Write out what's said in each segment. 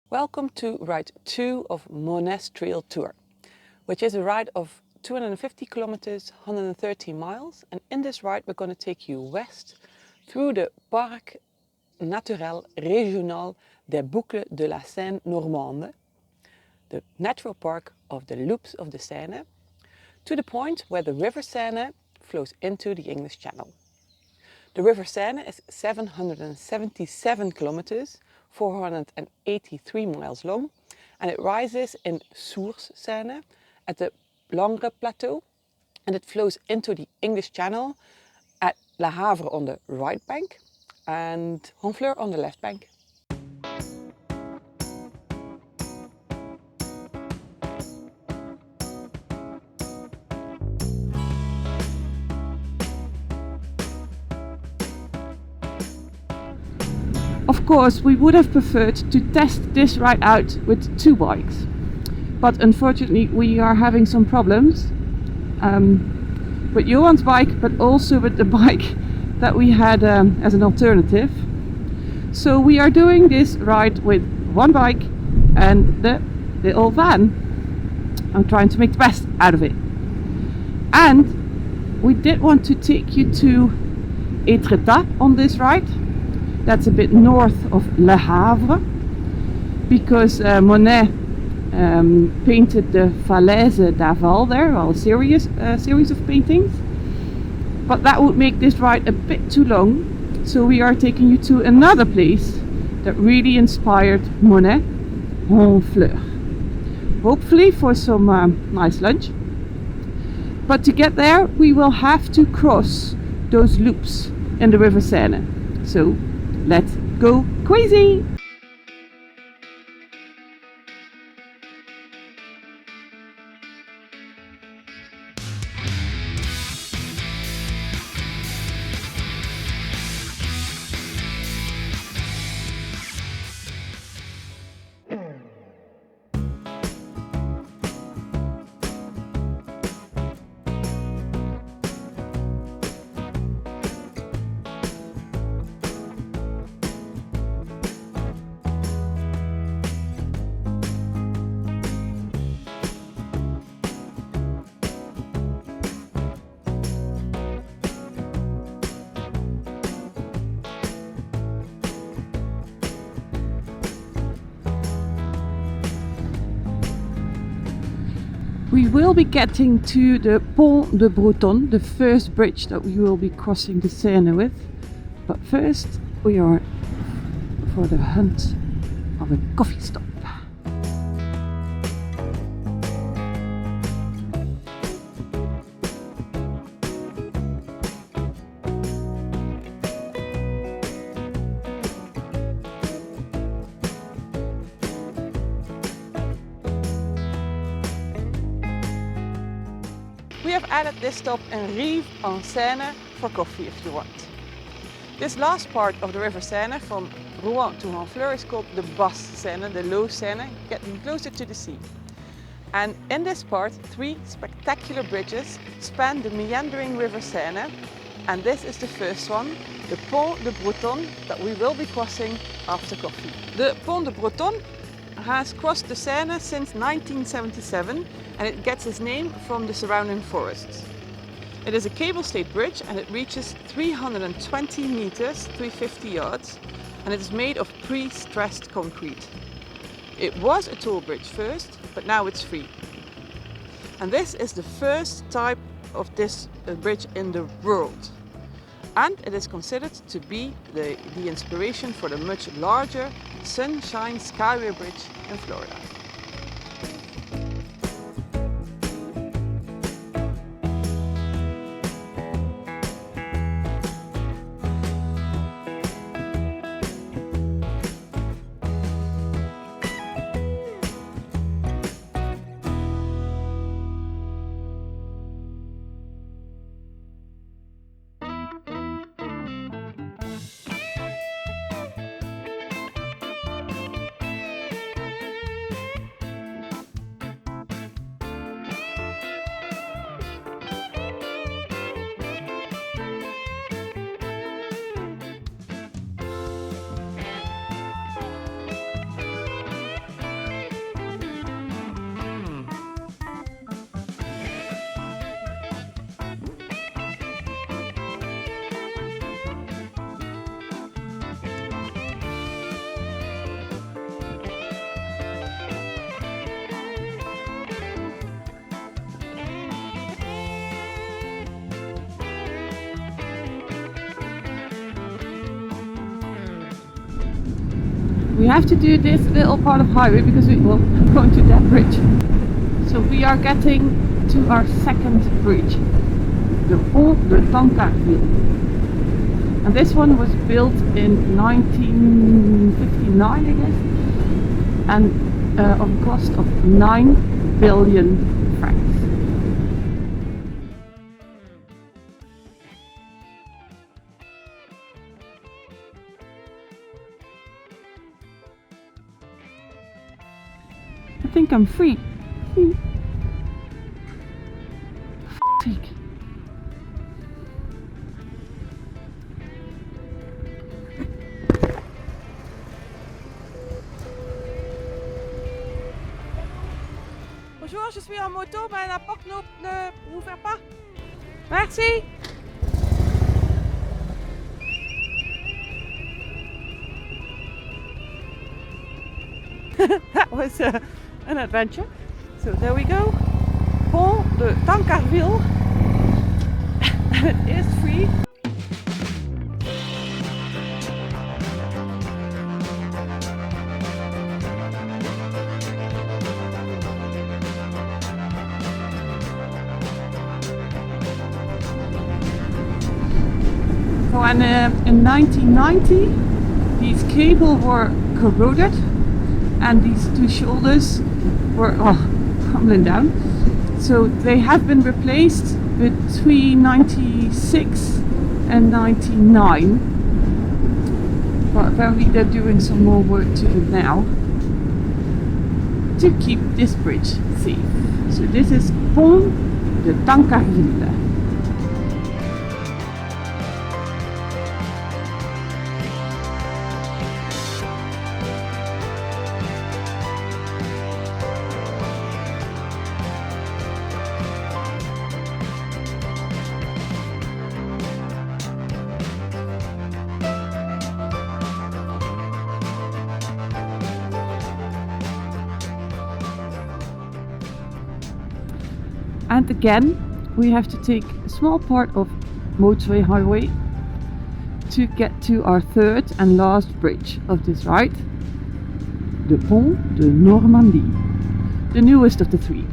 Welcome to ride 2 of Monet's Trail Tour, which is a ride of 250 kilometers, 130 miles. And in this ride we're going to take you west through the Parc Naturel Régional des Boucles de la Seine Normande, the natural park of the loops of the Seine, to the point where the River Seine flows into the English Channel. The River Seine is 777 kilometers, 483 miles long, and it rises in Source Seine at the Langres Plateau, and it flows into the English Channel at Le Havre on the right bank and Honfleur on the left bank. Of course, we would have preferred to test this ride out with 2 bikes, but unfortunately we are having some problems with Johan's bike, but also with the bike that we had as an alternative. So we are doing this ride with 1 bike and the little van. I'm trying to make the best out of it. And we did want to take you to Étretat on this ride. That's a bit north of Le Havre, because Monet painted the Falaise d'Aval there, well, a series of paintings. But that would make this ride a bit too long, so we are taking you to another place that really inspired Monet, Honfleur. Hopefully for some nice lunch. But to get there, we will have to cross those loops in the River Seine. So let's go crazy! We will be getting to the Pont de Breton, the first bridge that we will be crossing the Seine with. But first we are for the hunt of a coffee stop. We have added this stop in Rives on Seine for coffee if you want. This last part of the River Seine from Rouen to Honfleur is called the Basse Seine, the low Seine, getting closer to the sea. And in this part, 3 spectacular bridges span the meandering River Seine, and this is the first one, the Pont de Breton, that we will be crossing after coffee. The Pont de Breton has crossed the Seine since 1977, and it gets its name from the surrounding forests. It is a cable-stayed bridge and it reaches 320 meters, 350 yards, and it is made of pre-stressed concrete. It was a toll bridge first, but now it's free. And this is the first type of this bridge in the world. And it is considered to be the inspiration for the much larger Sunshine Skyway Bridge in Florida. We have to do this little part of highway because we're going to that bridge. So we are getting to our second bridge, the Pont de Tancarville. And this one was built in 1959, I guess, and of a cost of 9 billion francs. I think I'm free. Sake. Bonjour, je suis en moto, mais la porte ne ouvre pas. Merci. That was an adventure. So there we go. Pont de Tancarville. It is free. So, and in 1990 these cables were corroded and these two shoulders were crumbling down. So they have been replaced between 96 and 99. But apparently they're doing some more work to it now to keep this bridge safe. So this is Pont de Tancarville. And again, we have to take a small part of motorway highway to get to our third and last bridge of this ride, the Pont de Normandy, the newest of the three.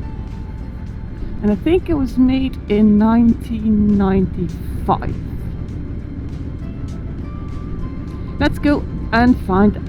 And I think it was made in 1995. Let's go and find out.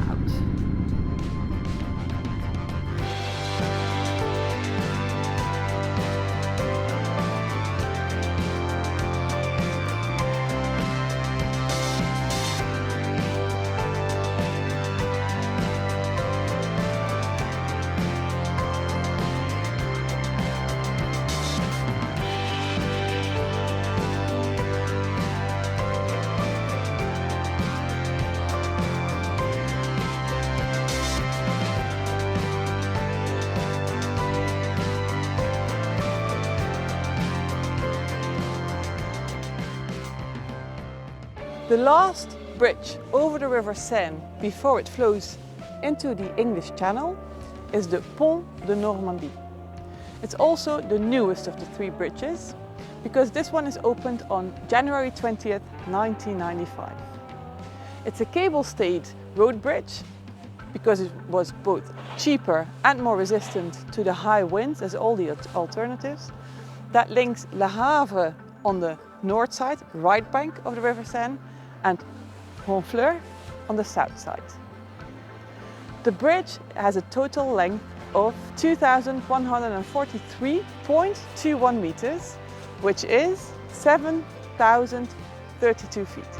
The last bridge over the River Seine before it flows into the English Channel is the Pont de Normandy. It's also the newest of the three bridges because this one is opened on January 20th, 1995. It's a cable-stayed road bridge because it was both cheaper and more resistant to the high winds as all the alternatives. That links Le Havre on the north side, right bank of the River Seine, and Honfleur on the south side. The bridge has a total length of 2,143.21 meters, which is 7,032 feet.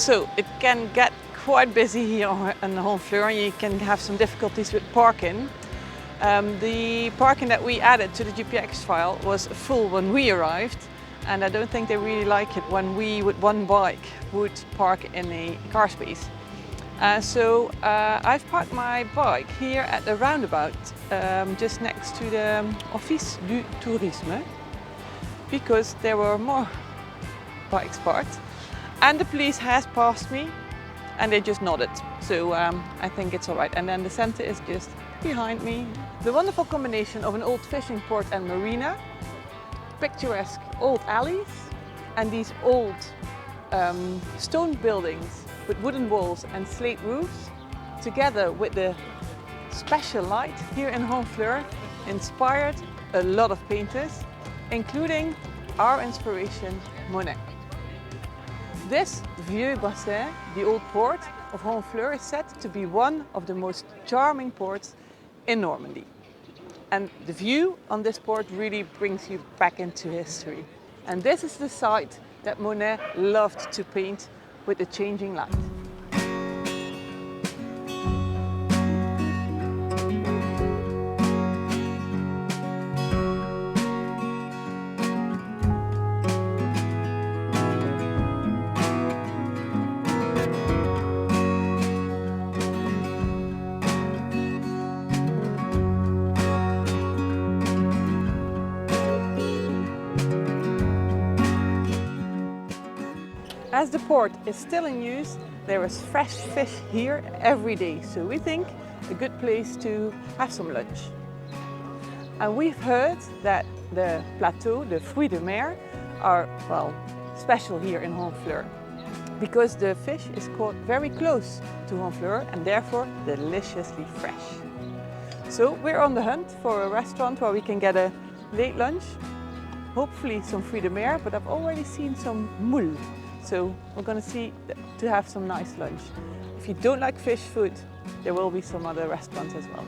So it can get quite busy here on Honfleur and you can have some difficulties with parking. The parking that we added to the GPX file was full when we arrived, and I don't think they really like it when we with one bike would park in a car space. So I've parked my bike here at the roundabout just next to the Office du Tourisme, because there were more bikes parked and the police has passed me and they just nodded. So I think it's all right. And then the center is just behind me. The wonderful combination of an old fishing port and marina, picturesque old alleys, and these old stone buildings with wooden walls and slate roofs, together with the special light here in Honfleur, inspired a lot of painters, including our inspiration, Monet. This Vieux Bassin, the old port of Honfleur, is said to be one of the most charming ports in Normandy. And the view on this port really brings you back into history. And this is the site that Monet loved to paint with the changing light. As the port is still in use, there is fresh fish here every day, so we think a good place to have some lunch. And we've heard that the plateau, the fruits de mer, are, well, special here in Honfleur, because the fish is caught very close to Honfleur and therefore deliciously fresh. So we're on the hunt for a restaurant where we can get a late lunch, hopefully some fruits de mer, but I've already seen some moules. So we're going to see to have some nice lunch. If you don't like fish food, there will be some other restaurants as well.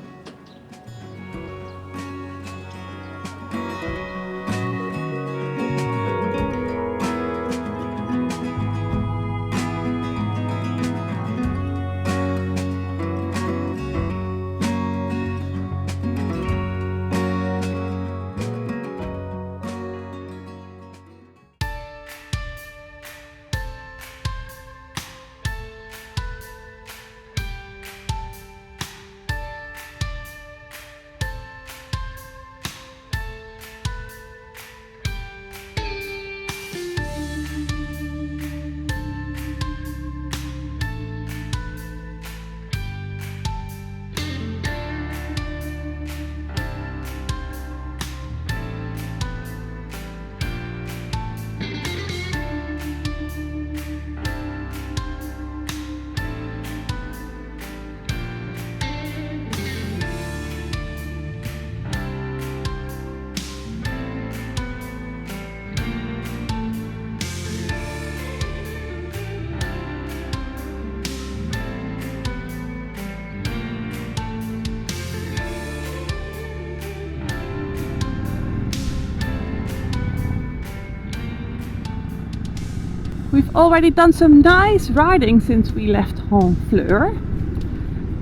We've already done some nice riding since we left Honfleur,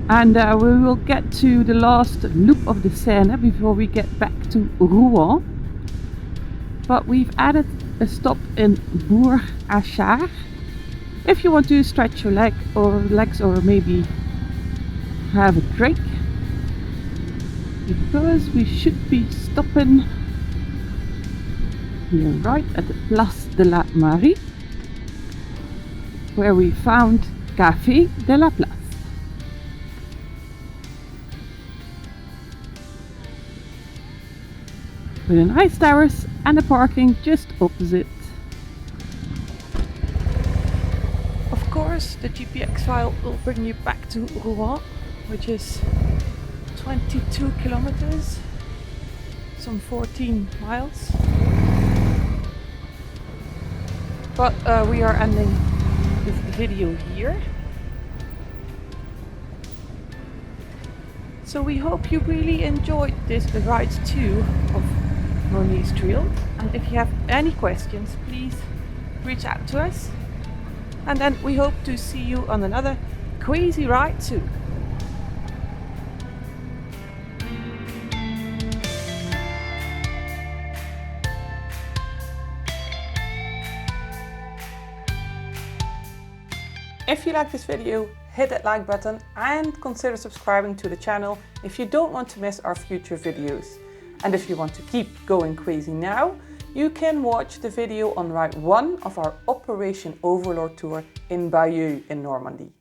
and we will get to the last loop of the Seine before we get back to Rouen. But we've added a stop in Bourg-Achard if you want to stretch your legs or maybe have a drink, because we should be stopping here right at the Place de la Marie, where we found Café de la Place. With a nice terrace and a parking just opposite. Of course, the GPX file will bring you back to Rouen, which is 22 kilometers, some 14 miles. But we are ending this video here. So we hope you really enjoyed this ride too of Monet's Trail, and if you have any questions, please reach out to us. And then we hope to see you on another crazy ride soon. If you like this video, hit that like button and consider subscribing to the channel if you don't want to miss our future videos. And if you want to keep going crazy now, you can watch the video on ride 1 of our Operation Overlord tour in Bayeux in Normandy.